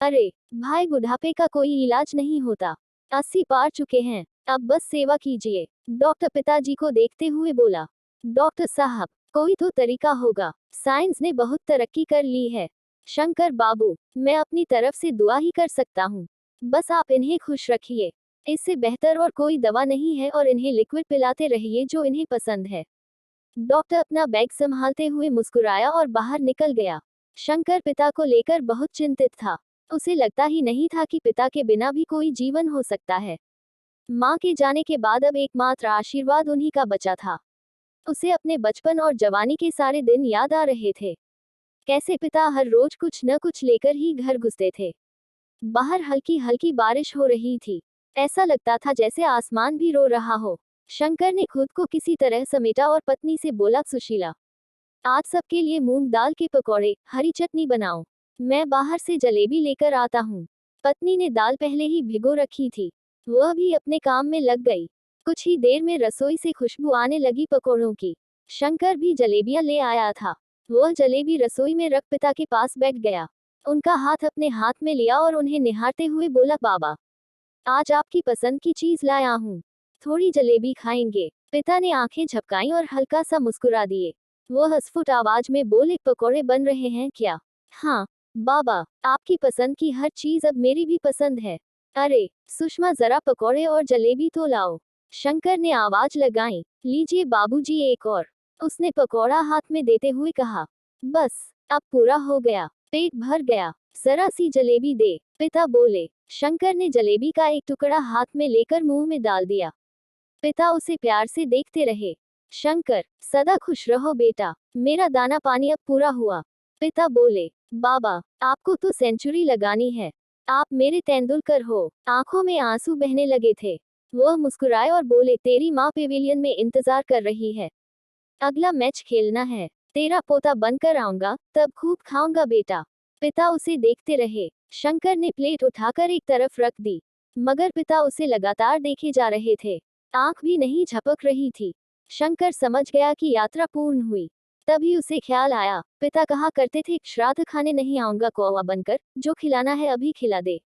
अरे भाई, बुढ़ापे का कोई इलाज नहीं होता। 80 पार चुके हैं, अब बस सेवा कीजिए। डॉक्टर पिताजी को देखते हुए बोला। डॉक्टर साहब, कोई तो तरीका होगा, साइंस ने बहुत तरक्की कर ली है। शंकर बाबू, मैं अपनी तरफ से दुआ ही कर सकता हूँ। बस आप इन्हें खुश रखिए। इससे बेहतर और कोई दवा नहीं है, और इन्हें लिक्विड पिलाते रहिए जो इन्हें पसंद है। डॉक्टर अपना बैग संभालते हुए मुस्कुराया और बाहर निकल गया। शंकर पिता को लेकर बहुत चिंतित था। उसे लगता ही नहीं था कि पिता के बिना भी कोई जीवन हो सकता है। माँ के जाने के बाद अब एकमात्र आशीर्वाद उन्हीं का बचा था। उसे अपने बचपन और जवानी के सारे दिन याद आ रहे थे। कैसे पिता हर रोज कुछ न कुछ लेकर ही घर घुसते थे। बाहर हल्की हल्की बारिश हो रही थी। ऐसा लगता था जैसे आसमान भी रो रहा हो। शंकर ने खुद को किसी तरह समेटा और पत्नी से बोला, सुशीला, आज सबके लिए मूंग दाल के पकौड़े, हरी चटनी बनाओ। मैं बाहर से जलेबी लेकर आता हूँ। पत्नी ने दाल पहले ही भिगो रखी थी। वह भी अपने काम में लग गई। कुछ ही देर में रसोई से खुशबू आने लगी पकौड़ों की। शंकर भी जलेबियां ले आया था। वह जलेबी रसोई में रख पिता के पास बैठ गया। उनका हाथ अपने हाथ में लिया और उन्हें निहारते हुए बोला, बाबा, आज आपकी पसंद की चीज लाया हूँ। थोड़ी जलेबी खाएंगे? पिता ने आंखें झपकाईं और हल्का सा मुस्कुरा दिए। वह हंसफुट आवाज में बोले, पकौड़े बन रहे हैं क्या? हाँ बाबा, आपकी पसंद की हर चीज अब मेरी भी पसंद है। अरे सुषमा, जरा पकौड़े और जलेबी तो लाओ। शंकर ने आवाज लगाई। लीजिए बाबूजी, एक और। उसने पकौड़ा हाथ में देते हुए कहा। बस, अब पूरा हो गया, पेट भर गया। जरा सी जलेबी दे, पिता बोले। शंकर ने जलेबी का एक टुकड़ा हाथ में लेकर मुंह में डाल दिया। पिता उसे प्यार से देखते रहे। शंकर, सदा खुश रहो बेटा, मेरा दाना पानी अब पूरा हुआ। पिता बोले, बाबा, आपको तो सेंचुरी लगानी है। आप मेरे तेंदुलकर हो। आंखों में आंसू बहने लगे थे। वह मुस्कुराए और बोले, तेरी माँ पेविलियन में इंतजार कर रही है। अगला मैच खेलना है। तेरा पोता बनकर आऊंगा, तब खूब खाऊंगा बेटा। पिता उसे देखते रहे। शंकर ने प्लेट उठाकर एक तरफ रख दी, मगर पिता उसे लगातार देखे जा रहे थे। आंख भी नहीं झपक रही थी। शंकर समझ गया कि यात्रा पूर्ण हुई। तभी उसे ख्याल आया, पिता कहा करते थे, श्राद्ध खाने नहीं आऊंगा कौवा बनकर, जो खिलाना है अभी खिला दे।